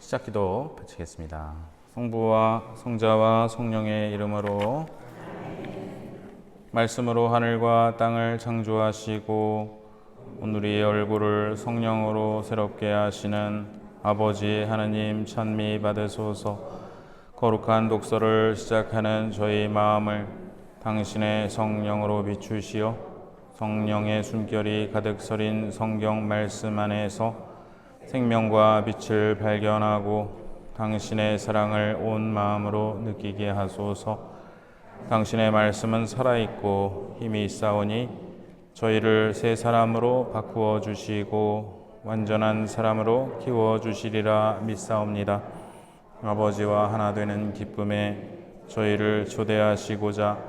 시작기도 바치겠습니다. 성부와 성자와 성령의 이름으로 말씀으로 하늘과 땅을 창조하시고 오늘의 얼굴을 성령으로 새롭게 하시는 아버지 하느님 찬미 받으소서. 거룩한 독서를 시작하는 저희 마음을 당신의 성령으로 비추시어 성령의 숨결이 가득 서린 성경 말씀 안에서 생명과 빛을 발견하고 당신의 사랑을 온 마음으로 느끼게 하소서. 당신의 말씀은 살아있고 힘이 있사오니 저희를 새 사람으로 바꾸어 주시고 완전한 사람으로 키워 주시리라 믿사옵니다. 아버지와 하나 되는 기쁨에 저희를 초대하시고자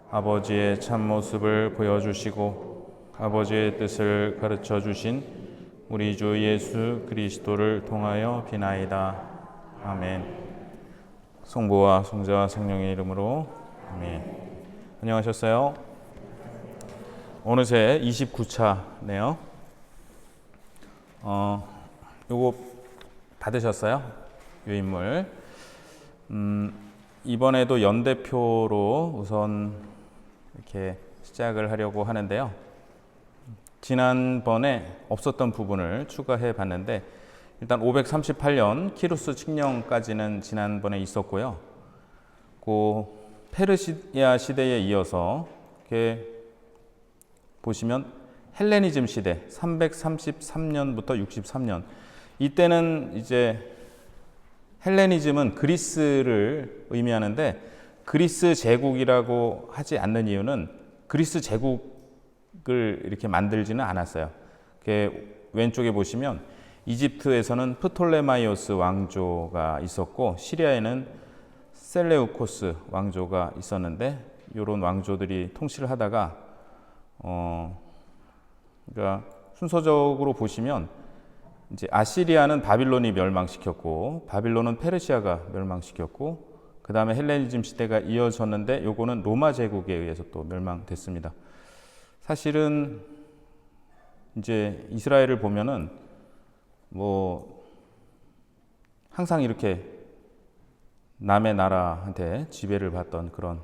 아버지의 참모습을 보여주시고 아버지의 뜻을 가르쳐 주신 우리 주 예수 그리스도를 통하여 비나이다. 아멘. 성부와 성자와 성령의 이름으로 아멘. 안녕하셨어요? 어느새 29차네요. 요거 받으셨어요? 유인물. 이번에도 연대표로 우선 이렇게 시작을 하려고 하는데요. 지난번에 없었던 부분을 추가해 봤는데 일단 538년 키루스 칙령까지는 지난번에 있었고요. 그 페르시아 시대에 이어서 이렇게 보시면 헬레니즘 시대 333년부터 63년 이때는 이제 헬레니즘은 그리스를 의미하는데 그리스 제국이라고 하지 않는 이유는 그리스 제국을 이렇게 만들지는 않았어요. 왼쪽에 보시면 이집트에서는 프톨레마이오스 왕조가 있었고 시리아에는 셀레우코스 왕조가 있었는데 이런 왕조들이 통치를 하다가 그러니까 순서적으로 보시면 이제 아시리아는 바빌론이 멸망시켰고 바빌론은 페르시아가 멸망시켰고 그 다음에 헬레니즘 시대가 이어졌는데 요거는 로마 제국에 의해서 또 멸망됐습니다. 사실은 이제 이스라엘을 보면은 뭐 항상 이렇게 남의 나라한테 지배를 받던 그런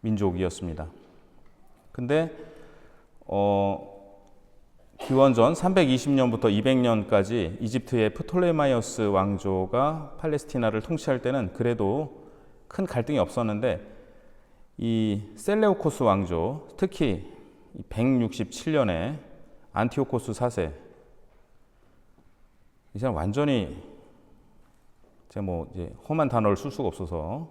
민족이었습니다. 근데 기원전 320년부터 200년까지 이집트의 프톨레마이오스 왕조가 팔레스티나를 통치할 때는 그래도 큰 갈등이 없었는데 이 셀레우코스 왕조, 특히 167년에 안티오코스 4세, 이 사람 완전히 제가 뭐 이제 험한 단어를 쓸 수가 없어서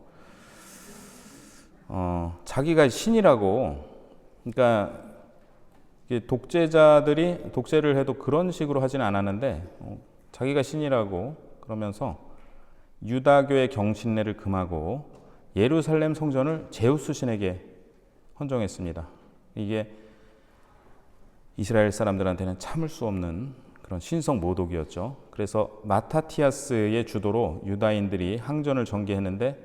자기가 신이라고, 그러니까 독재자들이 독재를 해도 그런 식으로 하지는 않았는데 자기가 신이라고 그러면서 유다교의 경신례를 금하고 예루살렘 성전을 제우스 신에게 헌정했습니다. 이게 이스라엘 사람들한테는 참을 수 없는 그런 신성 모독이었죠. 그래서 마타티아스의 주도로 유다인들이 항전을 전개했는데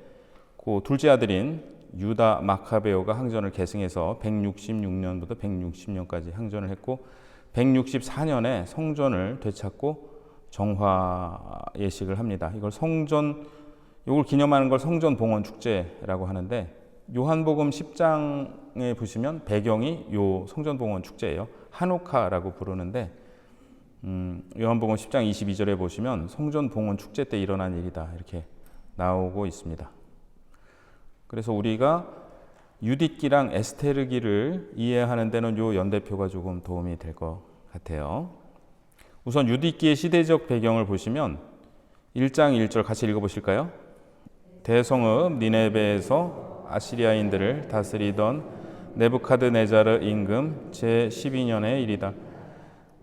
그 둘째 아들인 유다 마카베오가 항전을 계승해서 166년부터 160년까지 항전을 했고 164년에 성전을 되찾고 정화 예식을 합니다. 이걸 기념하는 걸 성전 봉헌 축제라고 하는데 요한복음 10장에 보시면 배경이 요 성전 봉헌 축제예요. 하누카라고 부르는데 요한복음 10장 22절에 보시면 성전 봉헌 축제 때 일어난 일이다 이렇게 나오고 있습니다. 그래서 우리가 유딧기랑 에스테르기를 이해하는 데는 요 연대표가 조금 도움이 될 것 같아요. 우선 유딧기의 시대적 배경을 보시면 1장 1절 같이 읽어보실까요? 대성읍 니네베에서 아시리아인들을 다스리던 네부카드네자르 임금 제12년의 일이다.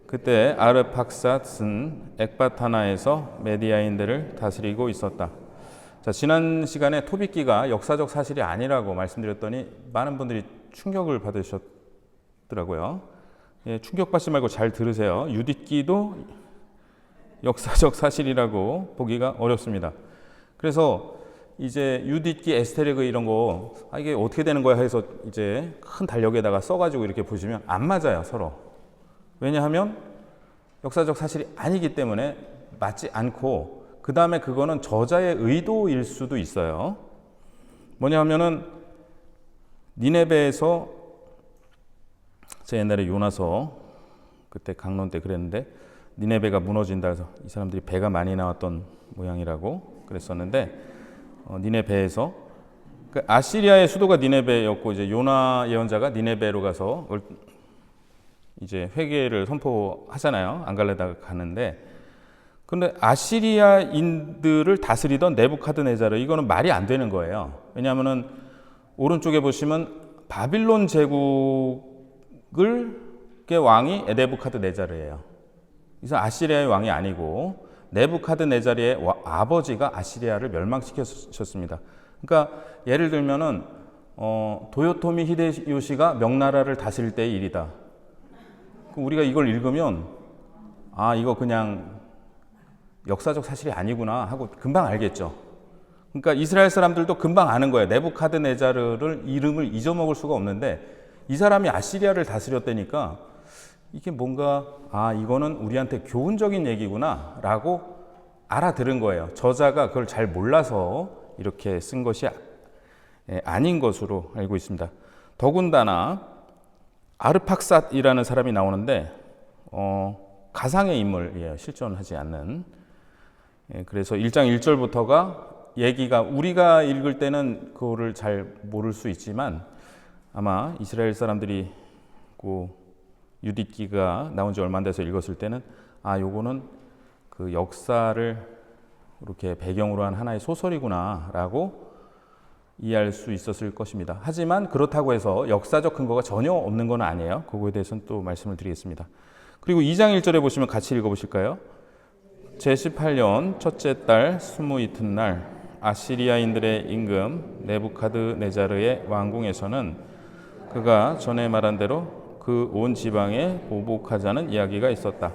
그때 아르팍삿은 엑바타나에서 메디아인들을 다스리고 있었다. 자, 지난 시간에 토비끼가 역사적 사실이 아니라고 말씀드렸더니 많은 분들이 충격을 받으셨더라고요. 충격받지 말고 잘 들으세요. 유딧기도 역사적 사실이라고 보기가 어렵습니다. 그래서 이제 유딧기, 에스테르기 이런 거 이게 어떻게 되는 거야 해서 이제 큰 달력에다가 써가지고 이렇게 보시면 안 맞아요, 서로. 왜냐하면 역사적 사실이 아니기 때문에 맞지 않고 그 다음에 그거는 저자의 의도일 수도 있어요. 뭐냐 하면은 니네베에서 제 옛날에 요나서 그때 강론 때 그랬는데 니네베가 무너진다 해서 이 사람들이 배가 많이 나왔던 모양이라고 그랬었는데 니네베에서 그 아시리아의 수도가 니네베였고 이제 요나 예언자가 니네베로 가서 이제 회개를 선포하잖아요. 안 갈래다가 가는데 근데 아시리아인들을 다스리던 네부카드네자르 이거는 말이 안 되는 거예요. 왜냐하면은 오른쪽에 보시면 바빌론 제국의 왕이 네부카드네자르예요. 그래서 아시리아의 왕이 아니고 네부카드네자르의 아버지가 아시리아를 멸망시켰습니다. 그러니까 예를 들면은 도요토미 히데요시가 명나라를 다스릴 때의 일이다. 우리가 이걸 읽으면 아 이거 그냥 역사적 사실이 아니구나 하고 금방 알겠죠. 그러니까 이스라엘 사람들도 금방 아는 거예요. 네부카드네자르를 이름을 잊어먹을 수가 없는데 이 사람이 아시리아를 다스렸다니까 이게 뭔가 아 이거는 우리한테 교훈적인 얘기구나 라고 알아들은 거예요. 저자가 그걸 잘 몰라서 이렇게 쓴 것이 아닌 것으로 알고 있습니다. 더군다나 아르팍삿이라는 사람이 나오는데 가상의 인물이에요. 실존하지 않는. 그래서 1장 1절부터가 얘기가 우리가 읽을 때는 그거를 잘 모를 수 있지만 아마 이스라엘 사람들이 그 유디기가 나온 지 얼마 안 돼서 읽었을 때는 아 요거는 그 역사를 이렇게 배경으로 한 하나의 소설이구나 라고 이해할 수 있었을 것입니다. 하지만 그렇다고 해서 역사적 근거가 전혀 없는 건 아니에요. 그거에 대해서는 또 말씀을 드리겠습니다. 그리고 2장 1절에 보시면 같이 읽어보실까요? 제18년 첫째 달 20이튿날 아시리아인들의 임금 네부카드네자르의 왕궁에서는 그가 전에 말한 대로 그 온 지방에 보복하자는 이야기가 있었다.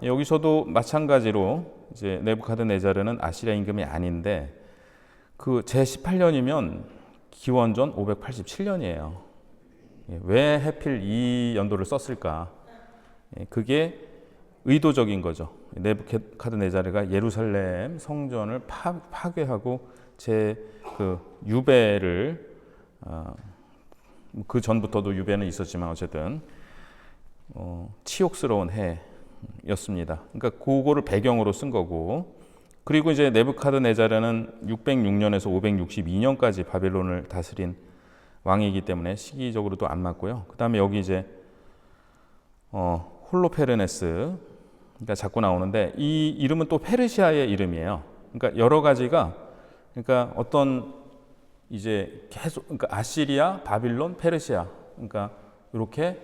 여기서도 마찬가지로 이제 네부카드네자르는 아시리아 임금이 아닌데 그 제18년이면 기원전 587년이에요. 왜 하필 이 연도를 썼을까? 그게 의도적인 거죠. 네부카드네자르가 예루살렘 성전을 파괴하고 제 그 유배를 그 전부터도 유배는 있었지만 어쨌든 치욕스러운 해였습니다. 그러니까 그거를 배경으로 쓴 거고 그리고 이제 네부카드네자르는 606년에서 562년까지 바벨론을 다스린 왕이기 때문에 시기적으로도 안 맞고요. 그 다음에 여기 이제 홀로페르네스 그러니까 자꾸 나오는데 이 이름은 또 페르시아의 이름이에요. 그러니까 여러 가지가 그러니까 어떤 이제 계속 그러니까 아시리아, 바빌론, 페르시아 그러니까 이렇게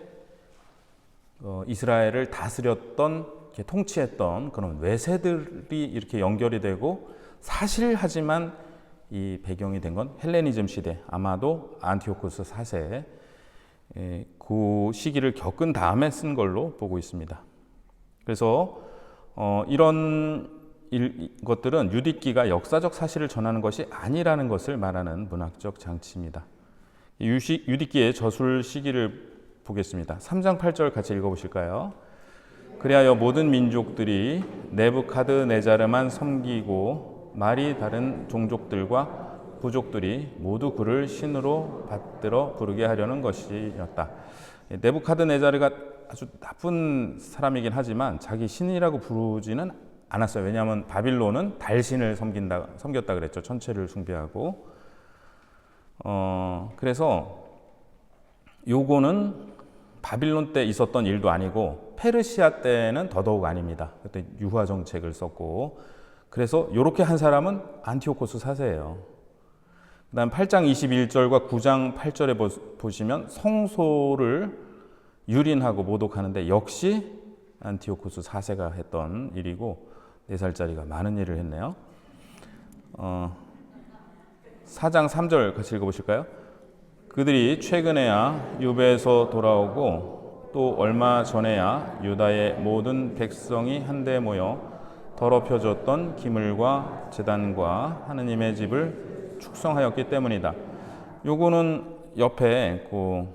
이스라엘을 다스렸던 통치했던 그런 외세들이 이렇게 연결이 되고 사실하지만 이 배경이 된 건 헬레니즘 시대 아마도 안티오코스 4세 그 시기를 겪은 다음에 쓴 걸로 보고 있습니다. 그래서 이런 것들은 유디기가 역사적 사실을 전하는 것이 아니라는 것을 말하는 문학적 장치입니다. 유디기의 저술 시기를 보겠습니다. 3장 8절 같이 읽어보실까요? 그리하여 모든 민족들이 네부카드네자르만 섬기고 말이 다른 종족들과 부족들이 모두 그를 신으로 받들어 부르게 하려는 것이었다. 네부카드네자르가 아주 나쁜 사람이긴 하지만 자기 신이라고 부르지는 않았어요. 왜냐하면 바빌론은 달신을 섬겼다 그랬죠. 천체를 숭배하고. 그래서 요거는 바빌론 때 있었던 일도 아니고 페르시아 때는 더더욱 아닙니다. 그때 유화 정책을 썼고 그래서 이렇게 한 사람은 안티오코스 4세예요. 그 다음 8장 21절과 9장 8절에 보시면 성소를 유린하고 모독하는데 역시 안티오코스 4세가 했던 일이고 4살짜리가 많은 일을 했네요. 4장 3절 같이 읽어보실까요? 그들이 최근에야 유배에서 돌아오고 또 얼마 전에야 유다의 모든 백성이 한데 모여 더럽혀졌던 기물과 제단과 하느님의 집을 축성하였기 때문이다. 요거는 옆에 그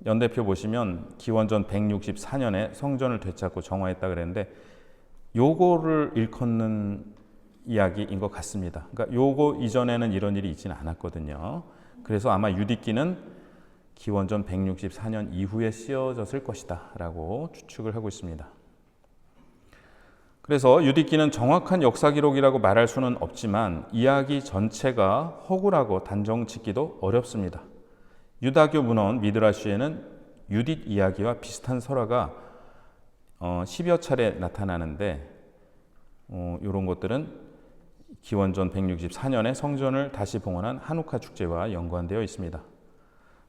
연대표 보시면 기원전 164년에 성전을 되찾고 정화했다 그랬는데 요거를 일컫는 이야기인 것 같습니다. 그러니까 요거 이전에는 이런 일이 있지는 않았거든요. 그래서 아마 유디기는 기원전 164년 이후에 쓰여졌을 것이다 라고 추측을 하고 있습니다. 그래서 유디기는 정확한 역사 기록이라고 말할 수는 없지만 이야기 전체가 허구라고 단정 짓기도 어렵습니다. 유다교 문헌 미드라시에는 유딧 이야기와 비슷한 설화가 10여 차례 나타나는데 이런 것들은 기원전 164년에 성전을 다시 봉헌한 하누카 축제와 연관되어 있습니다.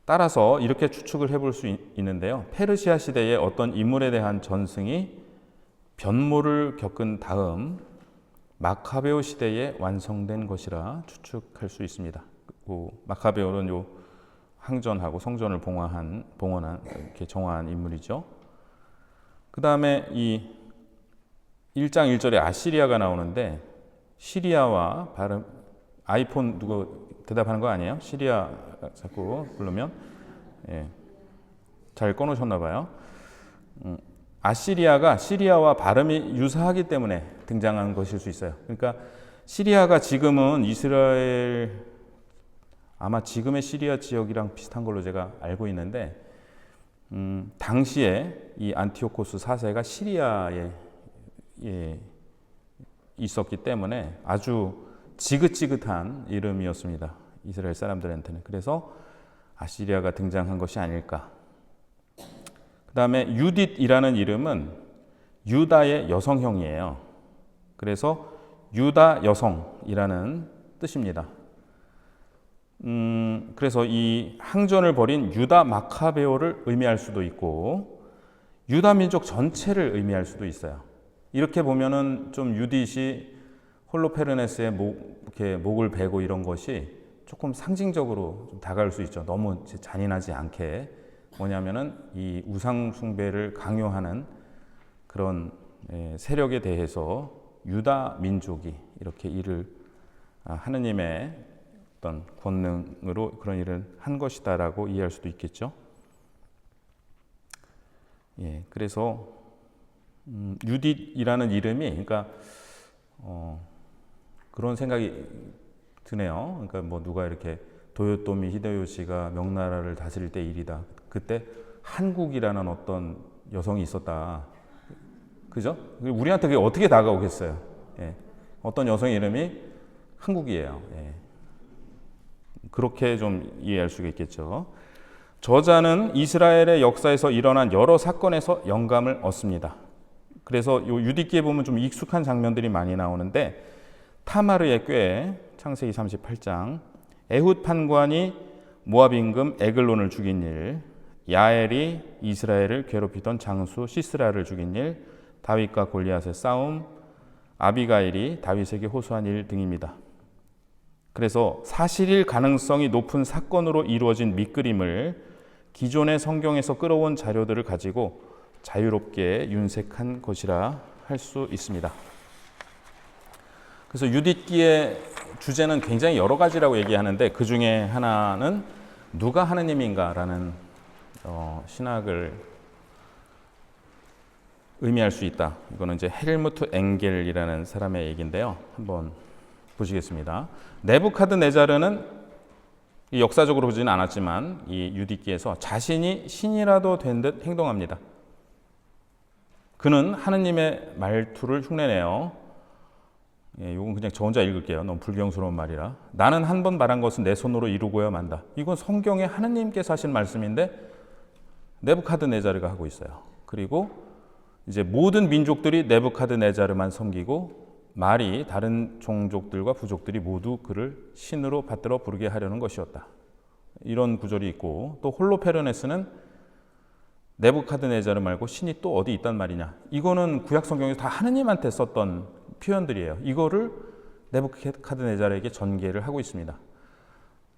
따라서 이렇게 추측을 해볼 수 있는데요. 페르시아 시대의 어떤 인물에 대한 전승이 변모를 겪은 다음 마카베오 시대에 완성된 것이라 추측할 수 있습니다. 마카베오는 요 항전하고 성전을 봉헌한 이렇게 정화한 인물이죠. 그 다음에 이 1장 1절에 아시리아가 나오는데 시리아와 발음 아이폰 누구 대답하는 거 아니에요? 시리아 자꾸 부르면 잘 꺼놓으셨나 봐요. 아시리아가 시리아와 발음이 유사하기 때문에 등장한 것일 수 있어요. 그러니까 시리아가 지금은 이스라엘 아마 지금의 시리아 지역이랑 비슷한 걸로 제가 알고 있는데 당시에 이 안티오코스 4세가 시리아에 있었기 때문에 아주 지긋지긋한 이름이었습니다. 이스라엘 사람들한테는. 그래서 아시리아가 등장한 것이 아닐까. 그 다음에 유딧이라는 이름은 유다의 여성형이에요. 그래서 유다 여성이라는 뜻입니다. 그래서 이 항전을 벌인 유다 마카베오를 의미할 수도 있고 유다 민족 전체를 의미할 수도 있어요. 이렇게 보면은 좀 유딧이 홀로페르네스의 목을 베고 이런 것이 조금 상징적으로 좀 다가올 수 있죠. 너무 잔인하지 않게. 뭐냐면은 이 우상 숭배를 강요하는 그런 세력에 대해서 유다 민족이 이렇게 일을 하느님의 어떤 권능으로 그런 일을 한 것이다라고 이해할 수도 있겠죠. 그래서 유딧이라는 이름이 그러니까 그런 생각이 드네요. 그러니까 뭐 누가 이렇게 도요토미 히데요시가 명나라를 다스릴 때 일이다. 그때 한국이라는 어떤 여성이 있었다. 그죠? 우리한테 그게 어떻게 다가오겠어요? 어떤 여성 이름이 한국이에요. 그렇게 좀 이해할 수가 있겠죠. 저자는 이스라엘의 역사에서 일어난 여러 사건에서 영감을 얻습니다. 그래서 요 유디기에 보면 좀 익숙한 장면들이 많이 나오는데 타마르의 꾀, 창세기 38장, 에훗 판관이 모압 임금 에글론을 죽인 일, 야엘이 이스라엘을 괴롭히던 장수 시스라를 죽인 일, 다윗과 골리앗의 싸움, 아비가일이 다윗에게 호소한 일 등입니다. 그래서 사실일 가능성이 높은 사건으로 이루어진 밑그림을 기존의 성경에서 끌어온 자료들을 가지고 자유롭게 윤색한 것이라 할 수 있습니다. 그래서 유딧기의 주제는 굉장히 여러 가지라고 얘기하는데 그 중에 하나는 누가 하느님인가라는 신학을 의미할 수 있다. 이거는 이제 헬무트 엥겔이라는 사람의 얘기인데요. 한번 보시겠습니다. 네부카드네자르는 역사적으로 보지는 않았지만 이 유디기에서 자신이 신이라도 된 듯 행동합니다. 그는 하느님의 말투를 흉내내요. 이건 그냥 저 혼자 읽을게요. 너무 불경스러운 말이라. 나는 한 번 말한 것은 내 손으로 이루고야 만다. 이건 성경에 하느님께서 하신 말씀인데 네부카드네자르가 하고 있어요. 그리고 이제 모든 민족들이 네부카드네자르만 섬기고 말이 다른 종족들과 부족들이 모두 그를 신으로 받들어 부르게 하려는 것이었다. 이런 구절이 있고 또 홀로페르네스는 네부카드네자르 말고 신이 또 어디 있단 말이냐. 이거는 구약 성경에서 다 하느님한테 썼던 표현들이에요. 이거를 네부카드네자르에게 전개를 하고 있습니다.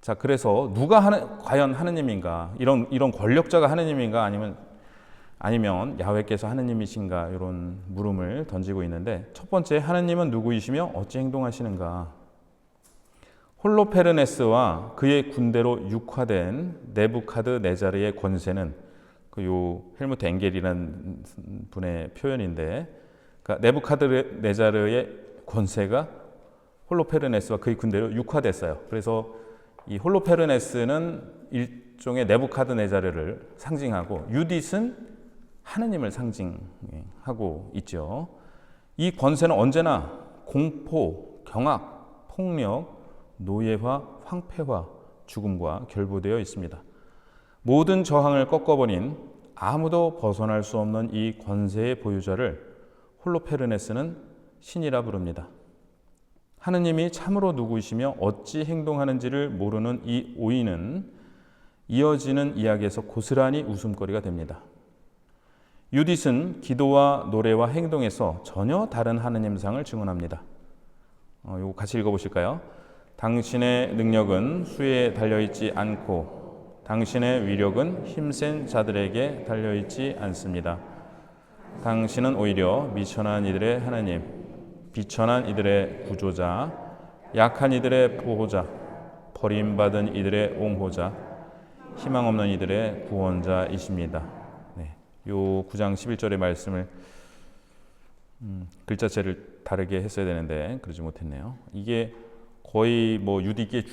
자, 그래서 누가 과연 하느님인가? 이런 권력자가 하느님인가? 아니면 야훼께서 하느님이신가? 이런 물음을 던지고 있는데 첫 번째, 하느님은 누구이시며 어찌 행동하시는가? 홀로페르네스와 그의 군대로 육화된 네부카드네자르의 권세는 요 헬무트 엥겔이라는 분의 표현인데, 그러니까 그러니까 네부카드네자르의 권세가 홀로페르네스와 그의 군대로 육화됐어요. 그래서 이 홀로페르네스는 일종의 네부카드네자르를 상징하고 유딧은 하느님을 상징하고 있죠. 이 권세는 언제나 공포, 경악, 폭력, 노예화, 황폐화, 죽음과 결부되어 있습니다. 모든 저항을 꺾어버린 아무도 벗어날 수 없는 이 권세의 보유자를 홀로페르네스는 신이라 부릅니다. 하느님이 참으로 누구이시며 어찌 행동하는지를 모르는 이 오인은 이어지는 이야기에서 고스란히 웃음거리가 됩니다. 유딧은 기도와 노래와 행동에서 전혀 다른 하느님상을 증언합니다. 이거 같이 읽어보실까요? 당신의 능력은 수에 달려있지 않고 당신의 위력은 힘센 자들에게 달려있지 않습니다. 당신은 오히려 미천한 이들의 하나님, 비천한 이들의 구조자, 약한 이들의 보호자, 버림받은 이들의 옹호자, 희망 없는 이들의 구원자이십니다. 네, 요 9장 11절의 말씀을 글자체를 다르게 했어야 되는데 그러지 못했네요. 이게 거의 뭐 유디기의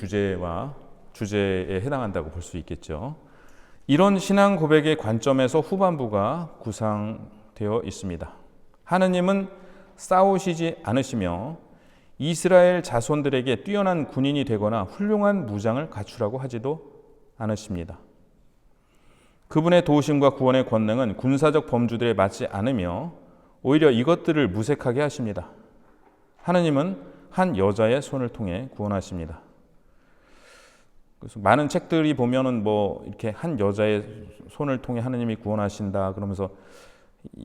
주제에 해당한다고 볼 수 있겠죠. 이런 신앙 고백의 관점에서 후반부가 구상되어 있습니다. 하느님은 싸우시지 않으시며 이스라엘 자손들에게 뛰어난 군인이 되거나 훌륭한 무장을 갖추라고 하지도 않으십니다. 그분의 도우심과 구원의 권능은 군사적 범주들에 맞지 않으며 오히려 이것들을 무색하게 하십니다. 하느님은 한 여자의 손을 통해 구원하십니다. 그래서 많은 책들이 보면은 뭐 이렇게 한 여자의 손을 통해 하느님이 구원하신다 그러면서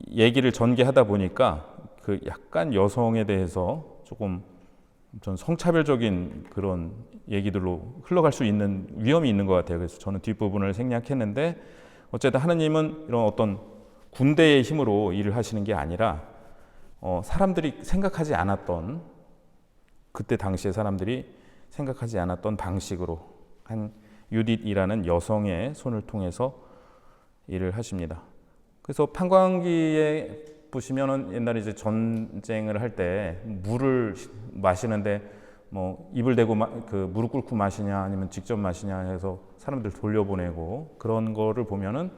얘기를 전개하다 보니까 그 약간 여성에 대해서 조금 전 성차별적인 그런 얘기들로 흘러갈 수 있는 위험이 있는 것 같아요. 그래서 저는 뒷부분을 생략했는데 어쨌든 하느님은 이런 어떤 군대의 힘으로 일을 하시는 게 아니라 사람들이 생각하지 않았던 그때 당시에 사람들이 생각하지 않았던 방식으로 한 유딧이라는 여성의 손을 통해서 일을 하십니다. 그래서 판광기에 보시면은 옛날에 이제 전쟁을 할 때 물을 마시는데 뭐 입을 대고 그 무릎 꿇고 마시냐 아니면 직접 마시냐 해서 사람들 돌려보내고 그런 거를 보면은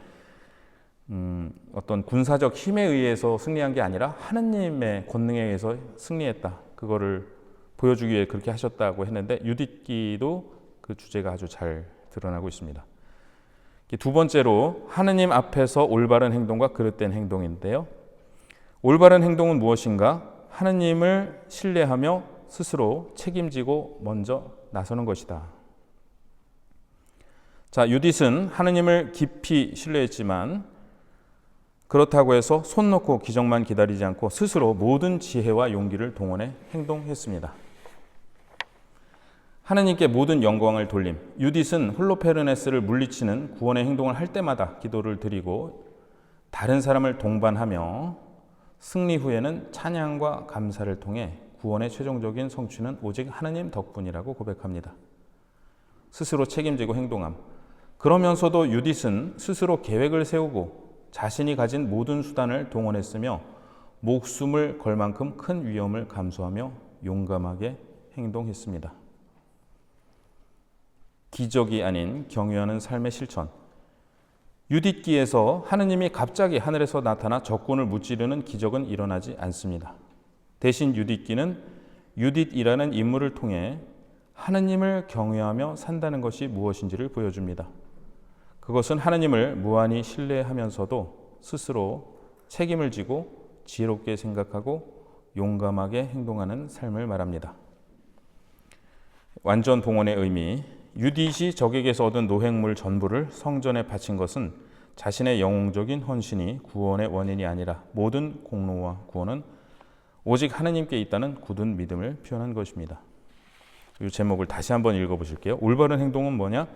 어떤 군사적 힘에 의해서 승리한 게 아니라 하느님의 권능에 의해서 승리했다. 그거를 보여주기 위해 그렇게 하셨다고 했는데 유딧기도 그 주제가 아주 잘 드러나고 있습니다. 두 번째로 하느님 앞에서 올바른 행동과 그릇된 행동인데요. 올바른 행동은 무엇인가? 하느님을 신뢰하며 스스로 책임지고 먼저 나서는 것이다. 자, 유딧은 하느님을 깊이 신뢰했지만 그렇다고 해서 손 놓고 기적만 기다리지 않고 스스로 모든 지혜와 용기를 동원해 행동했습니다. 하느님께 모든 영광을 돌림. 유딧은 홀로페르네스를 물리치는 구원의 행동을 할 때마다 기도를 드리고 다른 사람을 동반하며 승리 후에는 찬양과 감사를 통해 구원의 최종적인 성취는 오직 하느님 덕분이라고 고백합니다. 스스로 책임지고 행동함. 그러면서도 유딧은 스스로 계획을 세우고 자신이 가진 모든 수단을 동원했으며 목숨을 걸 만큼 큰 위험을 감수하며 용감하게 행동했습니다. 기적이 아닌 경유하는 삶의 실천. 유딧기에서 하느님이 갑자기 하늘에서 나타나 적군을 무찌르는 기적은 일어나지 않습니다. 대신 유딧기는 유딧이라는 인물을 통해 하느님을 경외하며 산다는 것이 무엇인지를 보여줍니다. 그것은 하느님을 무한히 신뢰하면서도 스스로 책임을 지고 지혜롭게 생각하고 용감하게 행동하는 삶을 말합니다. 완전 봉헌의 의미. 유딧이 적에게서 얻은 노획물 전부를 성전에 바친 것은 자신의 영웅적인 헌신이 구원의 원인이 아니라 모든 공로와 구원은 오직 하느님께 있다는 굳은 믿음을 표현한 것입니다. 이 제목을 다시 한번 읽어보실게요. 올바른 행동은 뭐냐?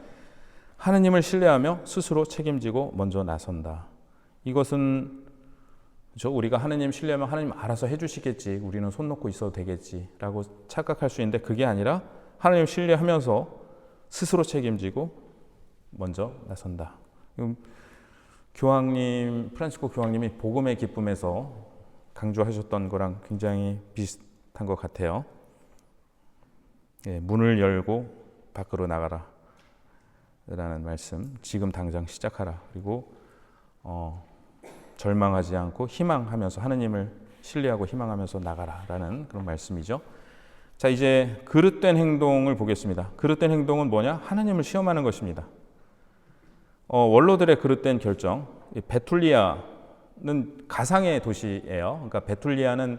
하느님을 신뢰하며 스스로 책임지고 먼저 나선다. 이것은 우리가 하느님 신뢰하면 하느님 알아서 해주시겠지, 우리는 손 놓고 있어도 되겠지 라고 착각할 수 있는데 그게 아니라 하느님 신뢰하면서 스스로 책임지고 먼저 나선다. 프란시스코 교황님이 복음의 기쁨에서 강조하셨던 거랑 굉장히 비슷한 것 같아요. 예, 문을 열고 밖으로 나가라 라는 말씀, 지금 당장 시작하라. 그리고 절망하지 않고 희망하면서, 하느님을 신뢰하고 희망하면서 나가라 라는 그런 말씀이죠. 자, 이제 그릇된 행동을 보겠습니다. 그릇된 행동은 뭐냐? 하느님을 시험하는 것입니다. 원로들의 그릇된 결정, 베툴리아는 가상의 도시예요. 그러니까 베툴리아는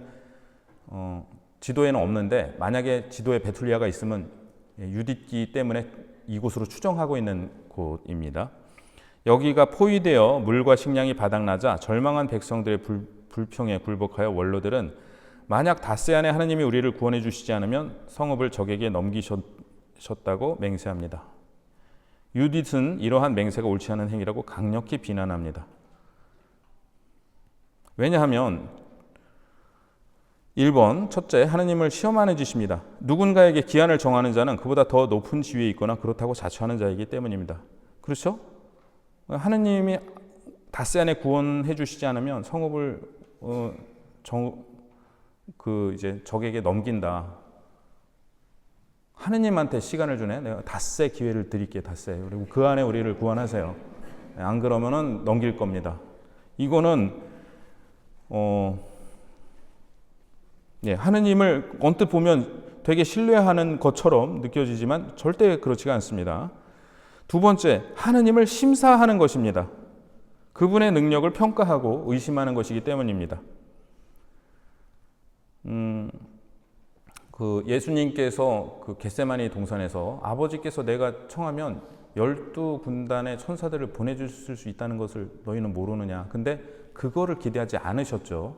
지도에는 없는데, 만약에 지도에 베툴리아가 있으면 유디기 때문에 이곳으로 추정하고 있는 곳입니다. 여기가 포위되어 물과 식량이 바닥나자 절망한 백성들의 불평에 굴복하여 원로들은 만약 닷새 안에 하느님이 우리를 구원해 주시지 않으면 성읍을 적에게 넘기셨다고 맹세합니다. 유딧은 이러한 맹세가 옳지 않은 행위라고 강력히 비난합니다. 왜냐하면 1번, 첫째, 하느님을 시험하는 짓입니다. 누군가에게 기한을 정하는 자는 그보다 더 높은 지위에 있거나 그렇다고 자처하는 자이기 때문입니다. 그렇죠? 하느님이 닷새 안에 구원해 주시지 않으면 성읍을 이제 적에게 넘긴다. 하느님한테 시간을 주네. 내가 닷새 기회를 드릴게, 닷새. 그리고 그 안에 우리를 구원하세요. 안 그러면은 넘길 겁니다. 이거는 하느님을 언뜻 보면 되게 신뢰하는 것처럼 느껴지지만 절대 그렇지가 않습니다. 두 번째, 하느님을 심사하는 것입니다. 그분의 능력을 평가하고 의심하는 것이기 때문입니다. 예수님께서 그 겟세마니 동산에서 아버지께서 내가 청하면 12군단의 천사들을 보내주실 수 있다는 것을 너희는 모르느냐. 근데 그거를 기대하지 않으셨죠.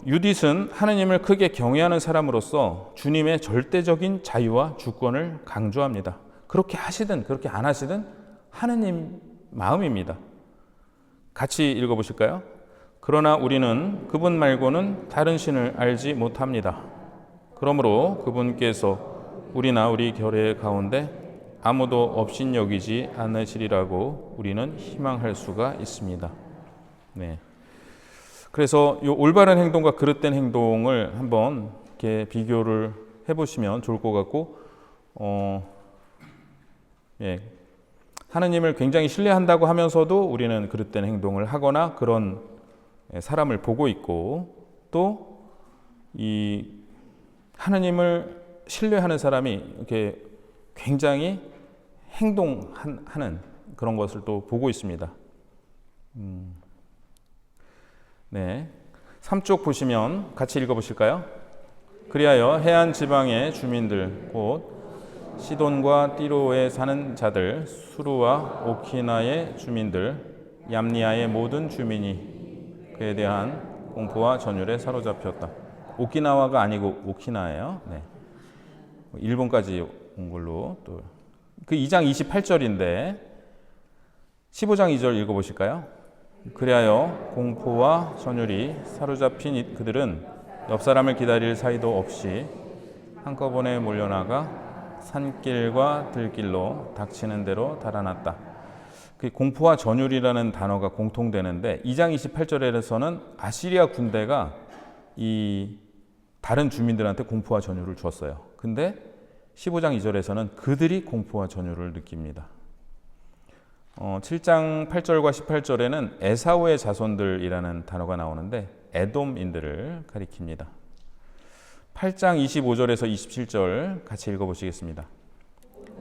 유딧은 하느님을 크게 경외하는 사람으로서 주님의 절대적인 자유와 주권을 강조합니다. 그렇게 하시든 그렇게 안 하시든 하느님 마음입니다. 같이 읽어보실까요? 그러나 우리는 그분 말고는 다른 신을 알지 못합니다. 그러므로 그분께서 우리나 우리 결의 가운데 아무도 없인 여기지 않으시리라고 우리는 희망할 수가 있습니다. 네. 그래서 이 올바른 행동과 그릇된 행동을 한번 이렇게 비교를 해보시면 좋을 것 같고, 하느님을 굉장히 신뢰한다고 하면서도 우리는 그릇된 행동을 하거나 그런 사람을 보고 있고, 또 이 하느님을 신뢰하는 사람이 이렇게 굉장히 행동하는 그런 것을 또 보고 있습니다. 네, 3쪽 보시면 같이 읽어보실까요? 그리하여 해안 지방의 주민들 곧 시돈과 띠로에 사는 자들, 수르와 오키나의 주민들, 얌니아의 모든 주민이 그에 대한 공포와 전율에 사로잡혔다. 오키나와가 아니고 오키나예요. 네. 일본까지 온 걸로 또 그 2장 28절인데 15장 2절 읽어보실까요? 그리하여 공포와 전율이 사로잡힌 그들은 옆 사람을 기다릴 사이도 없이 한꺼번에 몰려나가 산길과 들길로 닥치는 대로 달아났다. 그 공포와 전율이라는 단어가 공통되는데 2장 28절에서는 아시리아 군대가 이 다른 주민들한테 공포와 전율을 줬어요. 근데 15장 2절에서는 그들이 공포와 전율을 느낍니다. 7장 8절과 18절에는 에사우의 자손들이라는 단어가 나오는데 에돔인들을 가리킵니다. 8장 25절에서 27절 같이 읽어보시겠습니다.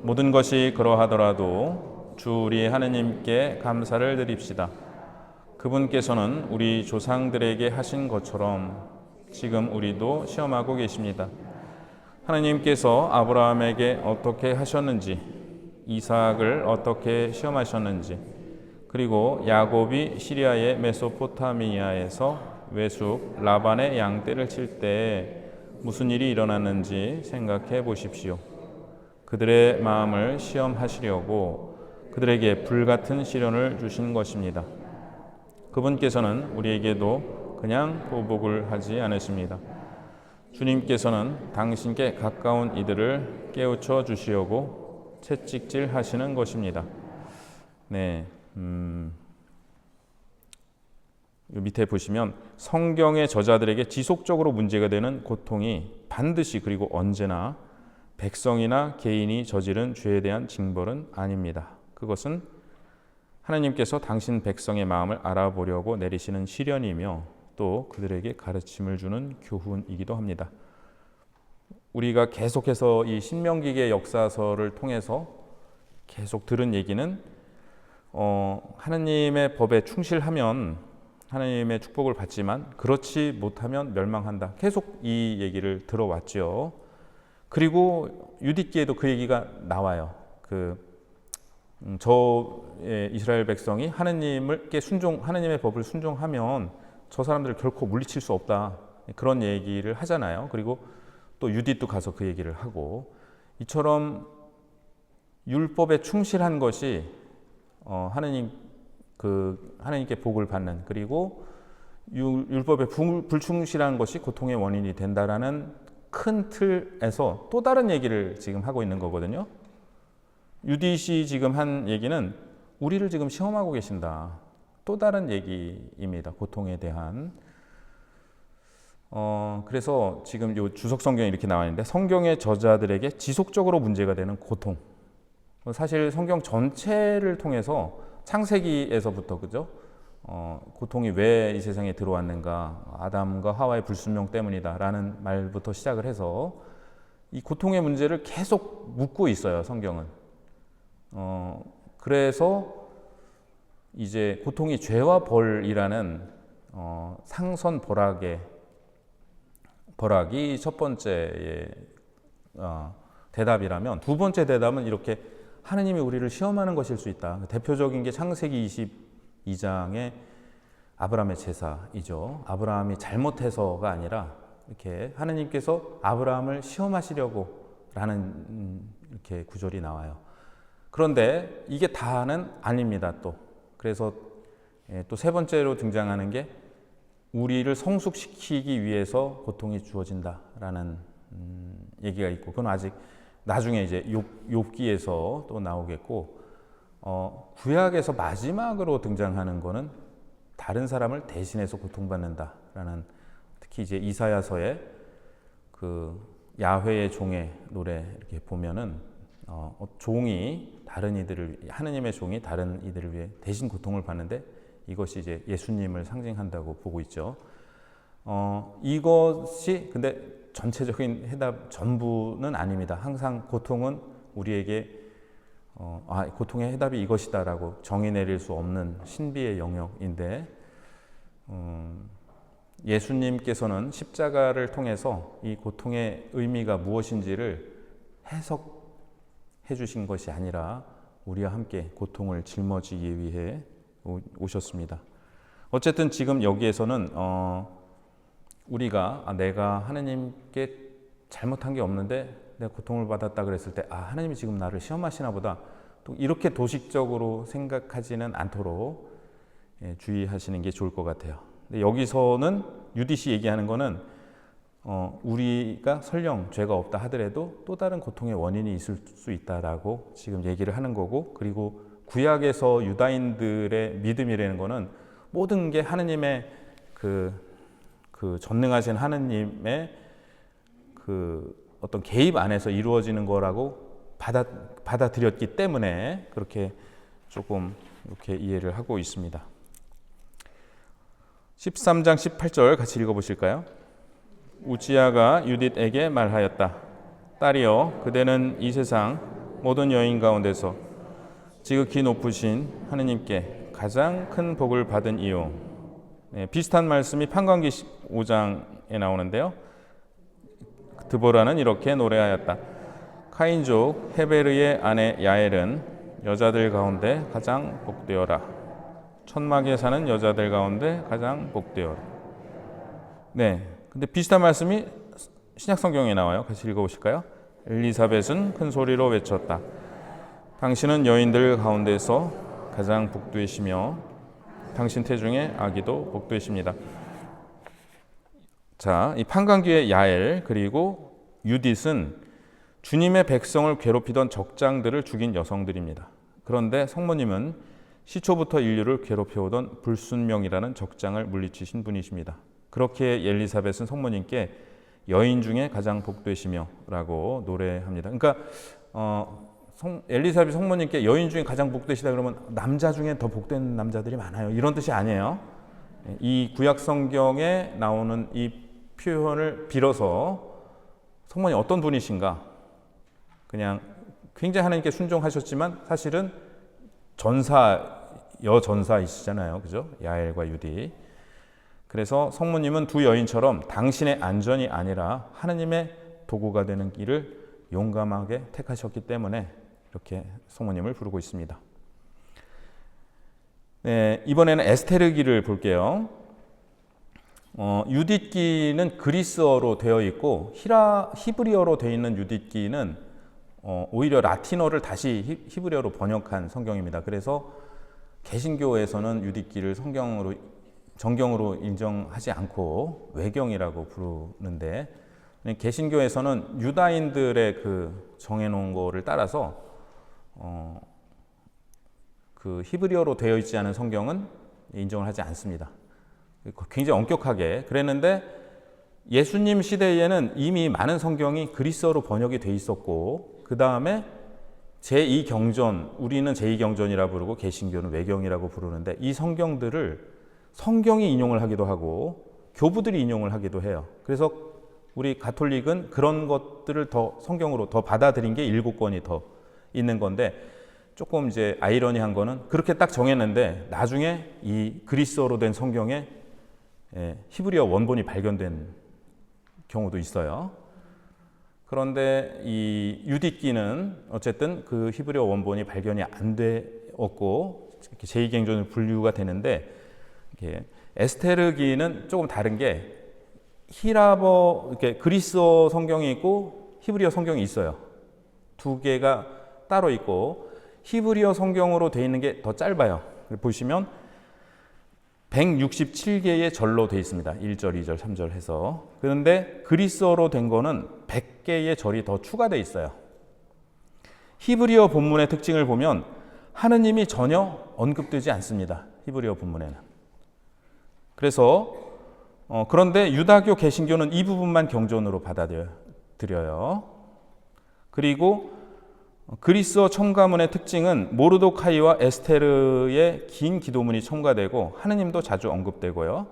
모든 것이 그러하더라도 주 우리 하느님께 감사를 드립시다. 그분께서는 우리 조상들에게 하신 것처럼 지금 우리도 시험하고 계십니다. 하느님께서 아브라함에게 어떻게 하셨는지, 이삭을 어떻게 시험하셨는지, 그리고 야곱이 시리아의 메소포타미아에서 외숙 라반의 양떼를 칠 때에 무슨 일이 일어났는지 생각해 보십시오. 그들의 마음을 시험하시려고 그들에게 불같은 시련을 주신 것입니다. 그분께서는 우리에게도 그냥 보복을 하지 않으십니다. 주님께서는 당신께 가까운 이들을 깨우쳐 주시려고 채찍질 하시는 것입니다. 네, 밑에 보시면 성경의 저자들에게 지속적으로 문제가 되는 고통이 반드시 그리고 언제나 백성이나 개인이 저지른 죄에 대한 징벌은 아닙니다. 그것은 하나님께서 당신 백성의 마음을 알아보려고 내리시는 시련이며 또 그들에게 가르침을 주는 교훈이기도 합니다. 우리가 계속해서 이 신명기의 역사서를 통해서 계속 들은 얘기는 하나님의 법에 충실하면 하나님의 축복을 받지만 그렇지 못하면 멸망한다. 계속 이 얘기를 들어왔죠. 그리고 유디기에도 그 얘기가 나와요. 이스라엘 백성이 하나님의 법을 순종하면 저 사람들을 결코 물리칠 수 없다. 그런 얘기를 하잖아요. 그리고 또 유디도 가서 그 얘기를 하고, 이처럼 율법에 충실한 것이 하나님께 복을 받는, 그리고 율법에 불충실한 것이 고통의 원인이 된다라는 큰 틀에서 또 다른 얘기를 지금 하고 있는 거거든요. 유디시 지금 한 얘기는 우리를 지금 시험하고 계신다. 또 다른 얘기입니다. 고통에 대한. 그래서 지금 요 주석 성경에 이렇게 나와 있는데, 성경의 저자들에게 지속적으로 문제가 되는 고통. 사실 성경 전체를 통해서 창세기에서부터, 그죠? 고통이 왜 이 세상에 들어왔는가? 아담과 하와의 불순종 때문이다라는 말부터 시작을 해서 이 고통의 문제를 계속 묻고 있어요, 성경은. 그래서 이제 고통이 죄와 벌이라는 상선 벌학이 첫 번째의 대답이라면, 두 번째 대답은 이렇게 하느님이 우리를 시험하는 것일 수 있다. 대표적인 게 창세기 22장의 아브라함의 제사이죠. 아브라함이 잘못해서가 아니라 이렇게 하느님께서 아브라함을 시험하시려고 라는 이렇게 구절이 나와요. 그런데 이게 다는 아닙니다. 또 그래서 또 세 번째로 등장하는 게 우리를 성숙시키기 위해서 고통이 주어진다라는 얘기가 있고, 그건 아직 나중에 이제 욥기에서 또 나오겠고, 구약에서 마지막으로 등장하는 거는 다른 사람을 대신해서 고통받는다라는, 특히 이제 이사야서의 그 야훼의 종의 노래 이렇게 보면은 종이 다른 이들을, 하느님의 종이 다른 이들을 위해 대신 고통을 받는데 이것이 이제 예수님을 상징한다고 보고 있죠. 이것이 근데 전체적인 해답 전부는 아닙니다. 항상 고통은 우리에게 고통의 해답이 이것이다라고 정의 내릴 수 없는 신비의 영역인데, 예수님께서는 십자가를 통해서 이 고통의 의미가 무엇인지를 해석해 주신 것이 아니라 우리와 함께 고통을 짊어지기 위해 오셨습니다. 어쨌든 지금 여기에서는 우리가 내가 하나님께 잘못한 게 없는데 내가 고통을 받았다 그랬을 때 하나님이 지금 나를 시험하시나 보다, 또 이렇게 도식적으로 생각하지는 않도록 주의하시는 게 좋을 것 같아요. 근데 여기서는 유디시 얘기하는 거는 우리가 설령 죄가 없다 하더라도 또 다른 고통의 원인이 있을 수 있다라고 지금 얘기를 하는 거고, 그리고 구약에서 유다인들의 믿음이라는 거는 모든 게 하느님의 그 전능하신 하느님의 그 어떤 개입 안에서 이루어지는 거라고 받아들였기 때문에 그렇게 조금 이렇게 이해를 하고 있습니다. 13장 18절 같이 읽어보실까요? 우지야가 유딧에게 말하였다. 딸이여, 그대는 이 세상 모든 여인 가운데서 지극히 높으신 하느님께 가장 큰 복을 받은 이요. 비슷한 말씀이 판관기 5장에 나오는데요. 드보라는 이렇게 노래하였다. 카인족 헤베르의 아내 야엘은 여자들 가운데 가장 복되어라. 천막에 사는 여자들 가운데 가장 복되어라. 네, 근데 비슷한 말씀이 신약 성경에 나와요. 같이 읽어보실까요? 엘리사벳은 큰 소리로 외쳤다. 당신은 여인들 가운데서 가장 복되시며 당신 태중의 아기도 복되십니다. 자, 이 판관기의 야엘 그리고 유딧은 주님의 백성을 괴롭히던 적장들을 죽인 여성들입니다. 그런데 성모님은 시초부터 인류를 괴롭혀오던 불순명이라는 적장을 물리치신 분이십니다. 그렇게 엘리사벳은 성모님께 여인 중에 가장 복되시며 라고 노래합니다. 그러니까 엘리사벳 성모님께 여인 중에 가장 복되시다 그러면 남자 중에 더 복된 남자들이 많아요, 이런 뜻이 아니에요. 이 구약 성경에 나오는 이 표현을 빌어서 성모님 어떤 분이신가, 그냥 굉장히 하나님께 순종하셨지만 사실은 여전사이시잖아요, 그죠? 야엘과 유디. 그래서 성모님은 두 여인처럼 당신의 안전이 아니라 하느님의 도구가 되는 길을 용감하게 택하셨기 때문에 이렇게 성모님을 부르고 있습니다. 네, 이번에는 에스테르기를 볼게요. 유딧기는 그리스어로 되어 있고 히브리어로 되어 있는 유딧기는 오히려 라틴어를 다시 히브리어로 번역한 성경입니다. 그래서 개신교에서는 유딧기를 정경으로 인정하지 않고 외경이라고 부르는데, 개신교에서는 유다인들의 그 정해놓은 거를 따라서 그 히브리어로 되어 있지 않은 성경은 인정을 하지 않습니다. 굉장히 엄격하게 그랬는데, 예수님 시대에는 이미 많은 성경이 그리스어로 번역이 돼 있었고, 그 다음에 제2경전, 우리는 제2경전이라 부르고 개신교는 외경이라고 부르는데, 이 성경들을 성경이 인용을 하기도 하고 교부들이 인용을 하기도 해요. 그래서 우리 가톨릭은 그런 것들을 더 성경으로 더 받아들인 게 7권이 더 있는 건데, 조금 이제 아이러니한 거는 그렇게 딱 정했는데 나중에 이 그리스어로 된 성경에 히브리어 원본이 발견된 경우도 있어요. 그런데 이 유딧기는 어쨌든 그 히브리어 원본이 발견이 안 되었고 제2경전으로 분류가 되는데, 에스테르기는 조금 다른 게 이렇게 그리스어 성경이 있고 히브리어 성경이 있어요. 두 개가 따로 있고, 히브리어 성경으로 되어 있는 게 더 짧아요. 보시면 167개의 절로 되어 있습니다. 1절, 2절, 3절 해서. 그런데 그리스어로 된 거는 100개의 절이 더 추가되어 있어요. 히브리어 본문의 특징을 보면 하느님이 전혀 언급되지 않습니다, 히브리어 본문에는. 그래서 그런데 유다교, 개신교는 이 부분만 경전으로 받아들여요. 그리고 그리스어 첨가문의 특징은 모르도카이와 에스테르의 긴 기도문이 첨가되고 하느님도 자주 언급되고요.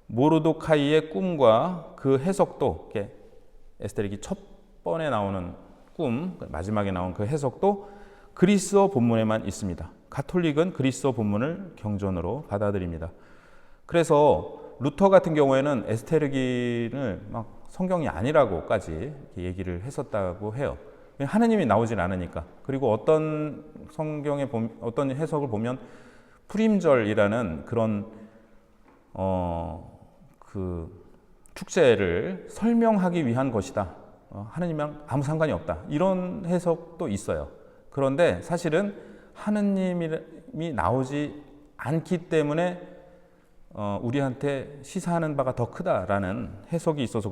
모르도카이의 꿈과 그 해석도, 에스테르기 첫 번에 나오는 꿈, 마지막에 나온 그 해석도 그리스어 본문에만 있습니다. 가톨릭은 그리스어 본문을 경전으로 받아들입니다. 그래서 루터 같은 경우에는 에스테르기를 막 성경이 아니라고까지 얘기를 했었다고 해요. 하느님이 나오질 않으니까. 그리고 어떤 성경에 어떤 해석을 보면 프림절이라는 그런 그 축제를 설명하기 위한 것이다. 하느님이랑 아무 상관이 없다. 이런 해석도 있어요. 그런데 사실은 하느님이 나오지 않기 때문에 우리한테 시사하는 바가 더 크다라는 해석이 있어서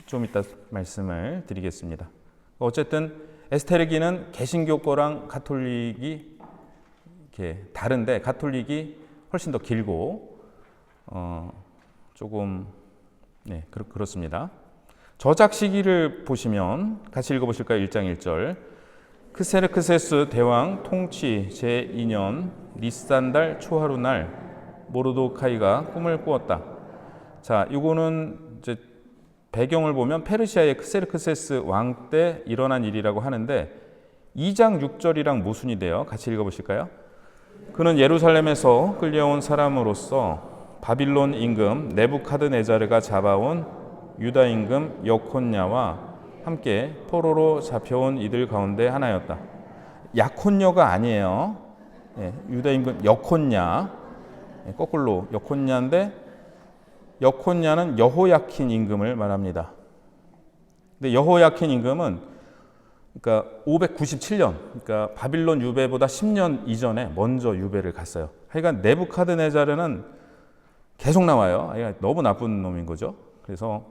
좀 이따 말씀을 드리겠습니다. 어쨌든 에스테르기는 개신교 거랑 가톨릭이 이렇게 다른데, 가톨릭이 훨씬 더 길고 조금 그렇습니다. 저작 시기를 보시면 같이 읽어보실까요? 1장 1절. 크세르크세스 대왕 통치 제2년 니산달 초하루 날 모르도카이가 꿈을 꾸었다. 자, 이거는 이제 배경을 보면 페르시아의 크세르크세스 왕 때 일어난 일이라고 하는데 2장 6절이랑 모순이 돼요. 같이 읽어보실까요? 그는 예루살렘에서 끌려온 사람으로서 바빌론 임금 네부카드네자르가 잡아온 유다 임금 여콘냐와 함께 포로로 잡혀온 이들 가운데 하나였다. 야콘녀가 아니에요. 유다 임금 여콘냐, 거꾸로 여콘냐인데, 여콘냐는 여호야킨 임금을 말합니다. 근데 여호야킨 임금은 그러니까 597년, 그러니까 바빌론 유배보다 10년 이전에 먼저 유배를 갔어요. 하여간 네부카드네자르는 계속 나와요. 너무 나쁜 놈인 거죠. 그래서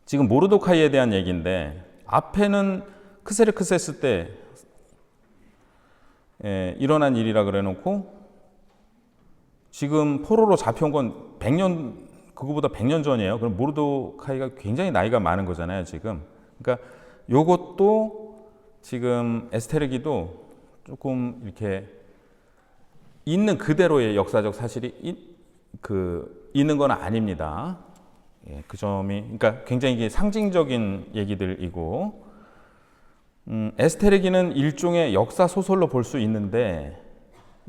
지금 모르도카이에 대한 얘기인데, 앞에는 크세르크세스 때 일어난 일이라 그래놓고 지금 포로로 잡혀온 건 100년, 그거보다 100년 전이에요. 그럼 모르드카이가 굉장히 나이가 많은 거잖아요, 지금. 그러니까 요것도 지금 에스테르기도 조금 이렇게 있는 그대로의 역사적 사실이 있는 건 아닙니다. 그 점이, 그러니까 굉장히 이게 상징적인 얘기들이고, 에스테르기는 일종의 역사 소설로 볼 수 있는데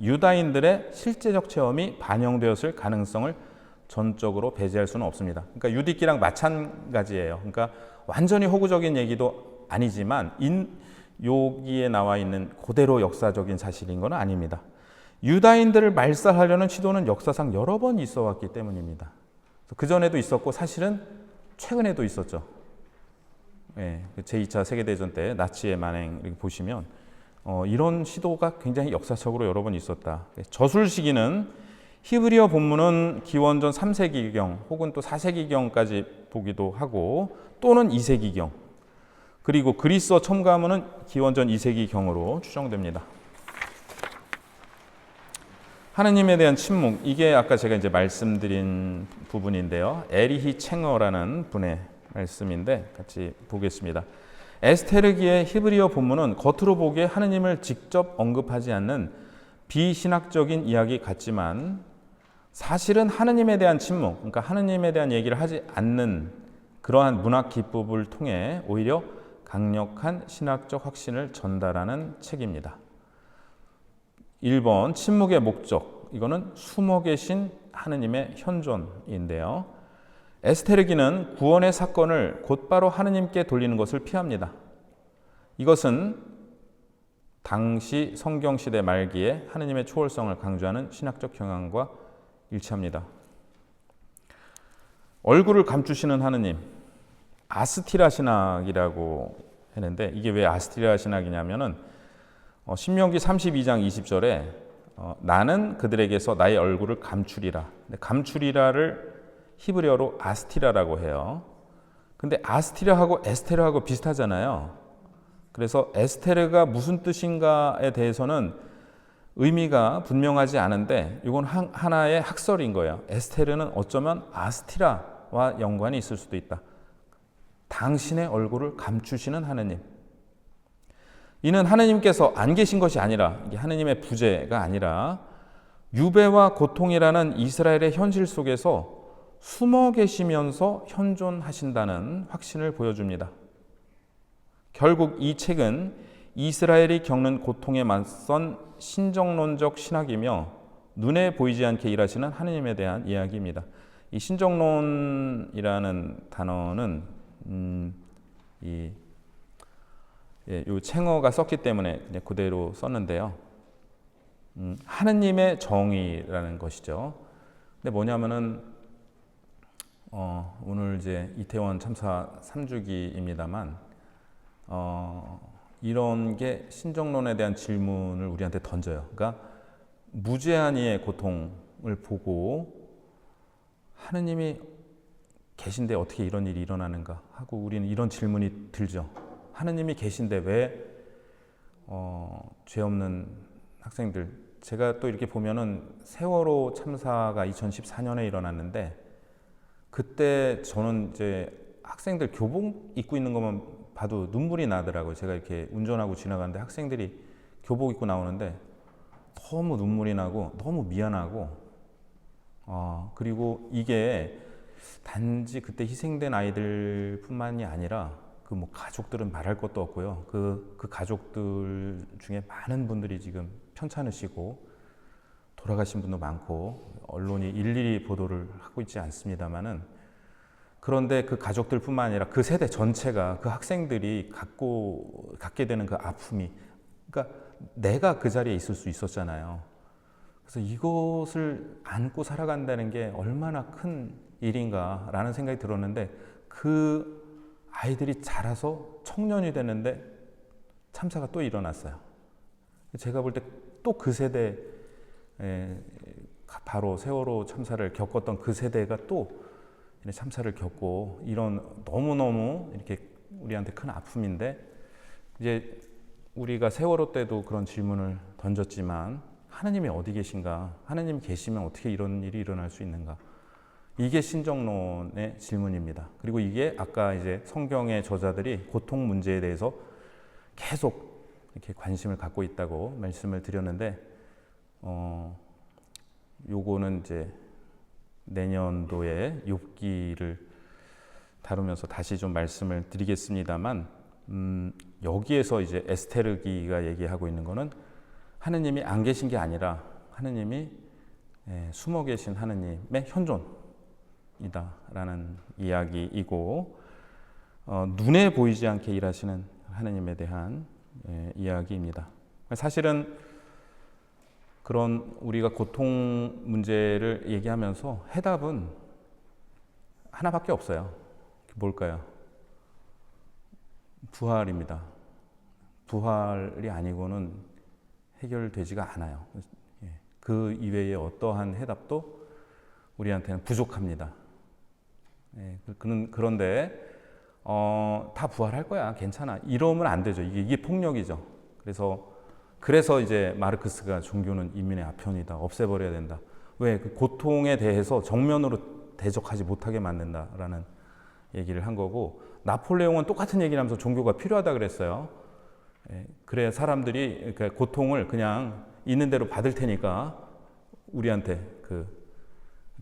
유다인들의 실제적 체험이 반영되었을 가능성을 전적으로 배제할 수는 없습니다. 그러니까 유디기랑 마찬가지예요. 그러니까 완전히 호구적인 얘기도 아니지만 여기에 나와 있는 그대로 역사적인 사실인 건 아닙니다. 유다인들을 말살하려는 시도는 역사상 여러 번 있어 왔기 때문입니다. 그 전에도 있었고 사실은 최근에도 있었죠. 제2차 세계대전 때 나치의 만행 이렇게 보시면 이런 시도가 굉장히 역사적으로 여러 번 있었다. 저술 시기는 히브리어 본문은 기원전 3세기경 혹은 또 4세기경까지 보기도 하고 또는 2세기경, 그리고 그리스어 첨가문은 기원전 2세기경으로 추정됩니다. 하느님에 대한 침묵, 이게 아까 제가 이제 말씀드린 부분인데요. 에리히 챙어라는 분의 말씀인데 같이 보겠습니다. 에스테르기의 히브리어 본문은 겉으로 보기에 하느님을 직접 언급하지 않는 비신학적인 이야기 같지만 사실은 하느님에 대한 침묵, 그러니까 하느님에 대한 얘기를 하지 않는 그러한 문학 기법을 통해 오히려 강력한 신학적 확신을 전달하는 책입니다. 1번 침묵의 목적, 이거는 숨어 계신 하느님의 현존인데요. 에스테르기는 구원의 사건을 곧바로 하느님께 돌리는 것을 피합니다. 이것은 당시 성경시대 말기에 하느님의 초월성을 강조하는 신학적 경향과 일치합니다. 얼굴을 감추시는 하느님, 아스티라 신학이라고 했는데 이게 왜 아스티라 신학이냐면은 신명기 32장 20절에 나는 그들에게서 나의 얼굴을 감추리라. 감추리라를 히브리어로 아스티라라고 해요. 근데 아스티라하고 에스테르하고 비슷하잖아요. 그래서 에스테르가 무슨 뜻인가에 대해서는 의미가 분명하지 않은데 이건 하나의 학설인 거예요. 에스테르는 어쩌면 아스티라와 연관이 있을 수도 있다. 당신의 얼굴을 감추시는 하느님. 이는 하느님께서 안 계신 것이 아니라, 이게 하느님의 부재가 아니라 유배와 고통이라는 이스라엘의 현실 속에서 숨어 계시면서 현존하신다는 확신을 보여줍니다. 결국 이 책은 이스라엘이 겪는 고통에 맞선 신정론적 신학이며 눈에 보이지 않게 일하시는 하느님에 대한 이야기입니다. 이 신정론이라는 단어는 이 챙어가 썼기 때문에 그냥 그대로 썼는데요. 하느님의 정의라는 것이죠. 근데 뭐냐면은 오늘 이제 이태원 참사 3주기입니다만 이런 게 신정론에 대한 질문을 우리한테 던져요. 그러니까 무제한 이의 고통을 보고 하느님이 계신데 어떻게 이런 일이 일어나는가 하고 우리는 이런 질문이 들죠. 하느님이 계신데 왜 죄 없는 학생들, 제가 또 이렇게 보면은 세월호 참사가 2014년에 일어났는데 그때 저는 이제 학생들 교복 입고 있는 것만 봐도 눈물이 나더라고요. 제가 이렇게 운전하고 지나가는데 학생들이 교복 입고 나오는데 너무 눈물이 나고 너무 미안하고 그리고 이게 단지 그때 희생된 아이들뿐만이 아니라 그 뭐 가족들은 말할 것도 없고요. 그 가족들 중에 많은 분들이 지금 편찮으시고 돌아가신 분도 많고 언론이 일일이 보도를 하고 있지 않습니다만은 그런데 그 가족들뿐만 아니라 그 세대 전체가 그 학생들이 갖게 되는 그 아픔이, 그러니까 내가 그 자리에 있을 수 있었잖아요. 그래서 이것을 안고 살아간다는 게 얼마나 큰 일인가라는 생각이 들었는데 그 아이들이 자라서 청년이 됐는데 참사가 또 일어났어요. 제가 볼 때 또 그 세대, 바로 세월호 참사를 겪었던 그 세대가 또 참사를 겪고 이런 너무너무 이렇게 우리한테 큰 아픔인데 이제 우리가 세월호 때도 그런 질문을 던졌지만 하느님이 어디 계신가? 하느님이 계시면 어떻게 이런 일이 일어날 수 있는가? 이게 신정론의 질문입니다. 그리고 이게 아까 이제 성경의 저자들이 고통 문제에 대해서 계속 이렇게 관심을 갖고 있다고 말씀을 드렸는데, 요거는 이제 내년도에 욥기를 다루면서 다시 좀 말씀을 드리겠습니다만, 여기에서 이제 에스테르기가 얘기하고 있는 거는 하느님이 안 계신 게 아니라 하느님이 숨어 계신 하느님의 현존이다라는 이야기이고, 눈에 보이지 않게 일하시는 하느님에 대한 이야기입니다. 사실은 그런 우리가 고통 문제를 얘기하면서 해답은 하나밖에 없어요. 뭘까요? 부활입니다. 부활이 아니고는 해결되지가 않아요. 그 이외의 어떠한 해답도 우리한테는 부족합니다. 그런데 다 부활할 거야, 괜찮아, 이러면 안 되죠. 이게 폭력이죠. 그래서 이제 마르크스가 종교는 인민의 아편이다, 없애버려야 된다. 왜? 그 고통에 대해서 정면으로 대적하지 못하게 만든다라는 얘기를 한 거고, 나폴레옹은 똑같은 얘기를 하면서 종교가 필요하다 그랬어요. 그래 사람들이 고통을 그냥 있는 대로 받을 테니까 우리한테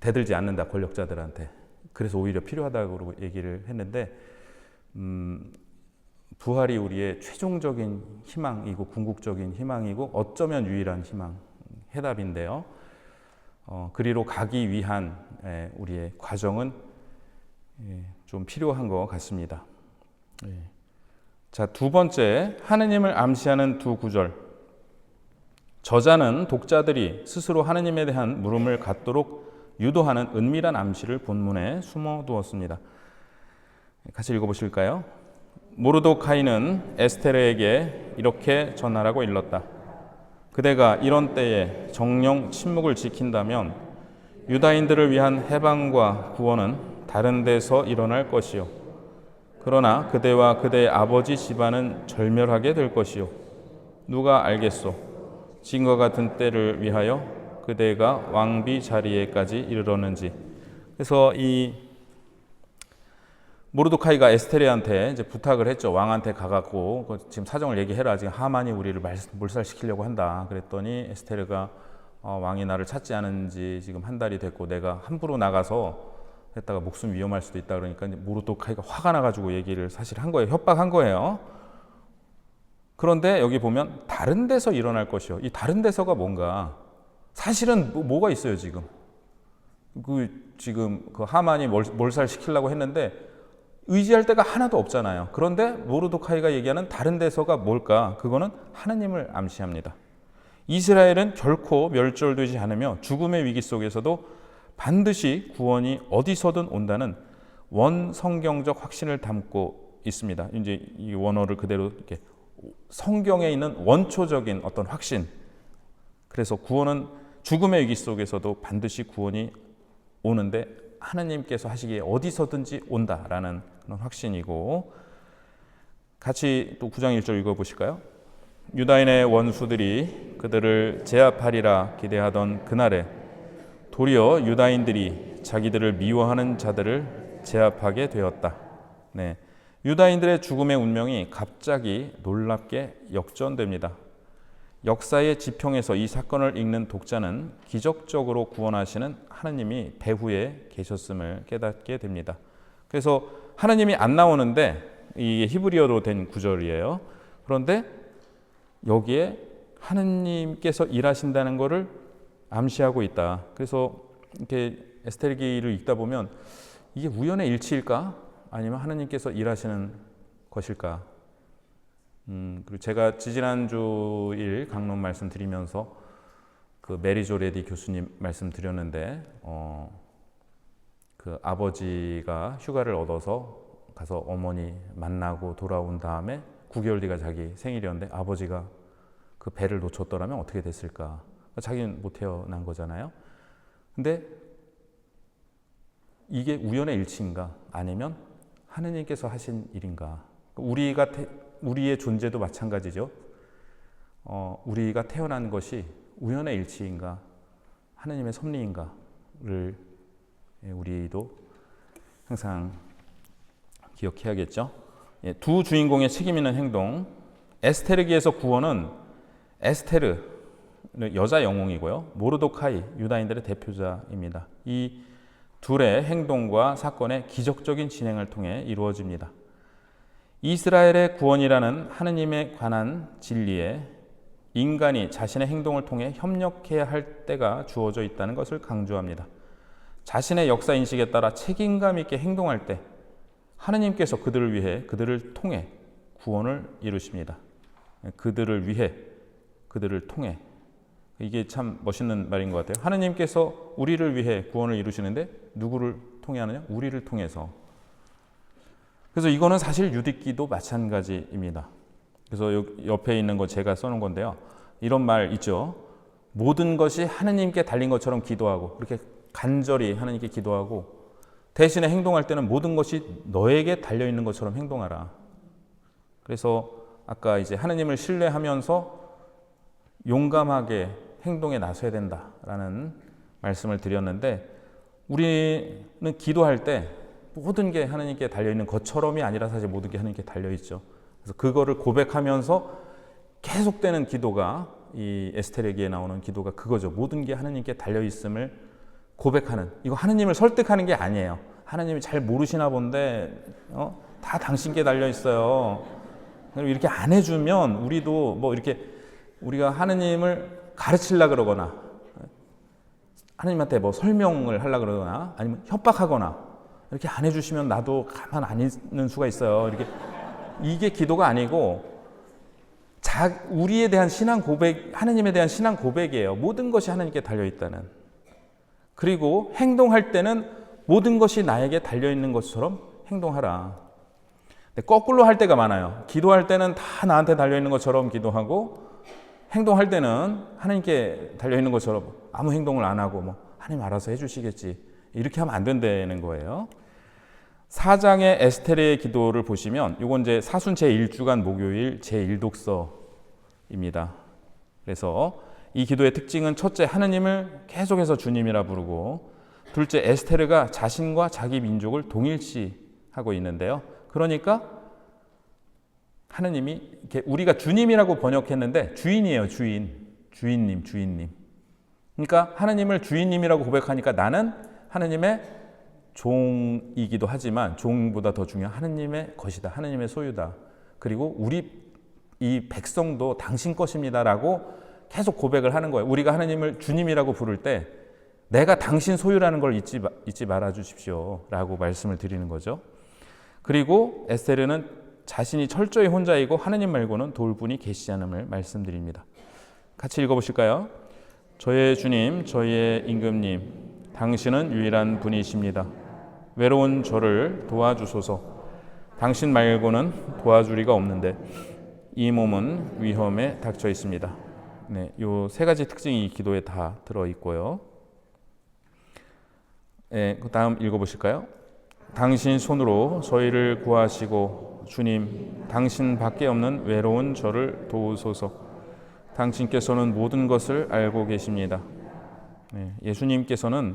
대들지 않는다, 권력자들한테. 그래서 오히려 필요하다고 얘기를 했는데, 부활이 우리의 최종적인 희망이고 궁극적인 희망이고 어쩌면 유일한 희망, 해답인데요. 그리로 가기 위한 우리의 과정은 좀 필요한 것 같습니다. 자, 두 번째, 하느님을 암시하는 두 구절. 저자는 독자들이 스스로 하느님에 대한 물음을 갖도록 유도하는 은밀한 암시를 본문에 숨어두었습니다. 같이 읽어보실까요? 모르도카이는 에스테르에게 이렇게 전하라고 일렀다. 그대가 이런 때에 정령 침묵을 지킨다면 유다인들을 위한 해방과 구원은 다른 데서 일어날 것이요. 그러나 그대와 그대의 아버지 집안은 절멸하게 될 것이요. 누가 알겠소? 지금과 같은 때를 위하여 그대가 왕비 자리에까지 이르렀는지. 그래서 이 모르도카이가 에스테르한테 이제 부탁을 했죠. 왕한테 가갖고 지금 사정을 얘기해라. 지금 하만이 우리를 몰살시키려고 한다. 그랬더니 에스테르가 왕이 나를 찾지 않은지 지금 한 달이 됐고 내가 함부로 나가서 했다가 목숨 위험할 수도 있다. 그러니까 모르도카이가 화가 나가지고 얘기를 사실 한 거예요. 협박한 거예요. 그런데 여기 보면 다른 데서 일어날 것이요. 이 다른 데서가 뭔가, 사실은 뭐가 있어요 지금. 지금 그 하만이 몰살시키려고 했는데 의지할 데가 하나도 없잖아요. 그런데 모르도카이가 얘기하는 다른 데서가 뭘까? 그거는 하느님을 암시합니다. 이스라엘은 결코 멸절되지 않으며 죽음의 위기 속에서도 반드시 구원이 어디서든 온다는 원성경적 확신을 담고 있습니다. 이제 이 원어를 그대로 이렇게 성경에 있는 원초적인 어떤 확신. 그래서 구원은 죽음의 위기 속에서도 반드시 구원이 오는데 하나님께서 하시기에 어디서든지 온다라는 그런 확신이고, 같이 또 9장 1절 읽어보실까요? 유다인의 원수들이 그들을 제압하리라 기대하던 그날에 도리어 유다인들이 자기들을 미워하는 자들을 제압하게 되었다. 네, 유다인들의 죽음의 운명이 갑자기 놀랍게 역전됩니다. 역사의 지평에서 이 사건을 읽는 독자는 기적적으로 구원하시는 하느님이 배후에 계셨음을 깨닫게 됩니다. 그래서 하느님이 안 나오는데 이게 히브리어로 된 구절이에요. 그런데 여기에 하느님께서 일하신다는 것을 암시하고 있다. 그래서 이렇게 에스테르기를 읽다 보면 이게 우연의 일치일까? 아니면 하느님께서 일하시는 것일까? 그리고 제가 지지난주일 강론 말씀드리면서 그 메리조 레디 교수님 말씀드렸는데, 그 아버지가 휴가를 얻어서 가서 어머니 만나고 돌아온 다음에 9개월 뒤가 자기 생일이었는데 아버지가 그 배를 놓쳤더라면 어떻게 됐을까? 자기는 못 태어난 거잖아요. 근데 이게 우연의 일치인가? 아니면 하느님께서 하신 일인가? 우리의 존재도 마찬가지죠. 우리가 태어난 것이 우연의 일치인가 하느님의 섭리인가를 우리도 항상 기억해야겠죠. 두 주인공의 책임 있는 행동. 에스테르기에서 구원은 에스테르 여자 영웅이고요, 모르도카이 유다인들의 대표자입니다. 이 둘의 행동과 사건의 기적적인 진행을 통해 이루어집니다. 이스라엘의 구원이라는 하느님에 관한 진리에 인간이 자신의 행동을 통해 협력해야 할 때가 주어져 있다는 것을 강조합니다. 자신의 역사 인식에 따라 책임감 있게 행동할 때 하느님께서 그들을 위해, 그들을 통해 구원을 이루십니다. 그들을 위해, 그들을 통해. 이게 참 멋있는 말인 것 같아요. 하느님께서 우리를 위해 구원을 이루시는데 누구를 통해 하느냐? 우리를 통해서. 그래서 이거는 사실 유대기도 마찬가지입니다. 그래서 옆에 있는 거 제가 써놓은 건데요. 이런 말 있죠. 모든 것이 하느님께 달린 것처럼 기도하고, 그렇게 간절히 하느님께 기도하고, 대신에 행동할 때는 모든 것이 너에게 달려있는 것처럼 행동하라. 그래서 아까 이제 하느님을 신뢰하면서 용감하게 행동에 나서야 된다라는 말씀을 드렸는데, 우리는 기도할 때 모든 게 하느님께 달려있는 것처럼이 아니라 사실 모든 게 하느님께 달려있죠. 그래서 그거를 고백하면서 계속되는 기도가, 이 에스테르기에 나오는 기도가 그거죠. 모든 게 하느님께 달려있음을 고백하는. 이거 하느님을 설득하는 게 아니에요. 하느님이 잘 모르시나 본데 다 당신께 달려있어요. 이렇게 안 해주면 우리도 뭐 이렇게 우리가 하느님을 가르치려고 그러거나 하느님한테 뭐 설명을 하려고 그러거나 아니면 협박하거나 이렇게 안 해주시면 나도 가만 안 있는 수가 있어요. 이게 기도가 아니고 우리에 대한 신앙 고백, 하느님에 대한 신앙 고백이에요. 모든 것이 하느님께 달려있다는. 그리고 행동할 때는 모든 것이 나에게 달려있는 것처럼 행동하라. 근데 거꾸로 할 때가 많아요. 기도할 때는 다 나한테 달려있는 것처럼 기도하고, 행동할 때는 하느님께 달려있는 것처럼 아무 행동을 안 하고 뭐 하느님 알아서 해주시겠지, 이렇게 하면 안 된다는 거예요. 4장의 에스테르의 기도를 보시면, 이건 이제 사순 제1주간 목요일 제1독서입니다. 그래서 이 기도의 특징은 첫째, 하느님을 계속해서 주님이라 부르고, 둘째, 에스테르가 자신과 자기 민족을 동일시하고 있는데요. 그러니까 하느님이, 우리가 주님이라고 번역했는데 주인이에요. 주인님. 그러니까 하느님을 주인님이라고 고백하니까 나는 하느님의 종이기도 하지만 종보다 더 중요한 하느님의 것이다. 하느님의 소유다. 그리고 우리 이 백성도 당신 것입니다라고 계속 고백을 하는 거예요. 우리가 하느님을 주님이라고 부를 때 내가 당신 소유라는 걸 잊지 말아 주십시오 라고 말씀을 드리는 거죠. 그리고 에스테르는 자신이 철저히 혼자이고 하느님 말고는 도울 분이 계시지 않음을 말씀드립니다. 같이 읽어보실까요? 저의 주님, 저의 임금님, 당신은 유일한 분이십니다. 외로운 저를 도와주소서. 당신 말고는 도와줄 이가 없는데 이 몸은 위험에 닥쳐 있습니다. 네, 요 세 가지 특징이 이 기도에 다 들어 있고요. 네, 그 다음 읽어보실까요? 당신 손으로 저희를 구하시고 주님, 당신 밖에 없는 외로운 저를 도우소서. 당신께서는 모든 것을 알고 계십니다. 네, 예수님께서는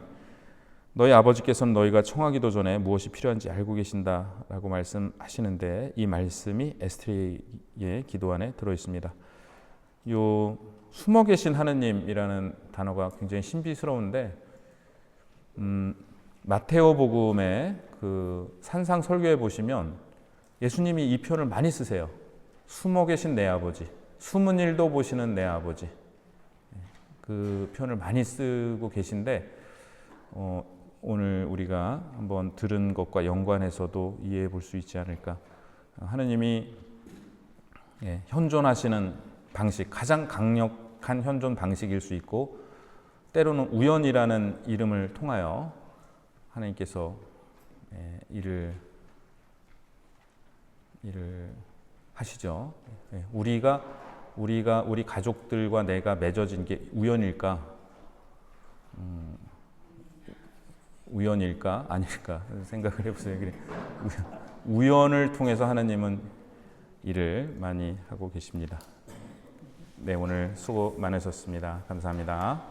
너희 아버지께서는 너희가 청하기도 전에 무엇이 필요한지 알고 계신다라고 말씀하시는데, 이 말씀이 에스테르의 기도 안에 들어 있습니다. 요 숨어 계신 하느님이라는 단어가 굉장히 신비스러운데, 마테오 복음의 그 산상 설교에 보시면 예수님이 이 표현을 많이 쓰세요. 숨어 계신 내 아버지, 숨은 일도 보시는 내 아버지. 그 표현을 많이 쓰고 계신데, 오늘 우리가 한번 들은 것과 연관해서도 이해해 볼 수 있지 않을까. 하느님이 현존하시는 방식, 가장 강력한 현존 방식일 수 있고, 때로는 우연이라는 이름을 통하여 하나님께서 일을 하시죠. 우리 가족들과 내가 맺어진 게 우연일까? 우연일까? 아닐까? 생각을 해보세요. 우연을 통해서 하나님은 일을 많이 하고 계십니다. 네, 오늘 수고 많으셨습니다. 감사합니다.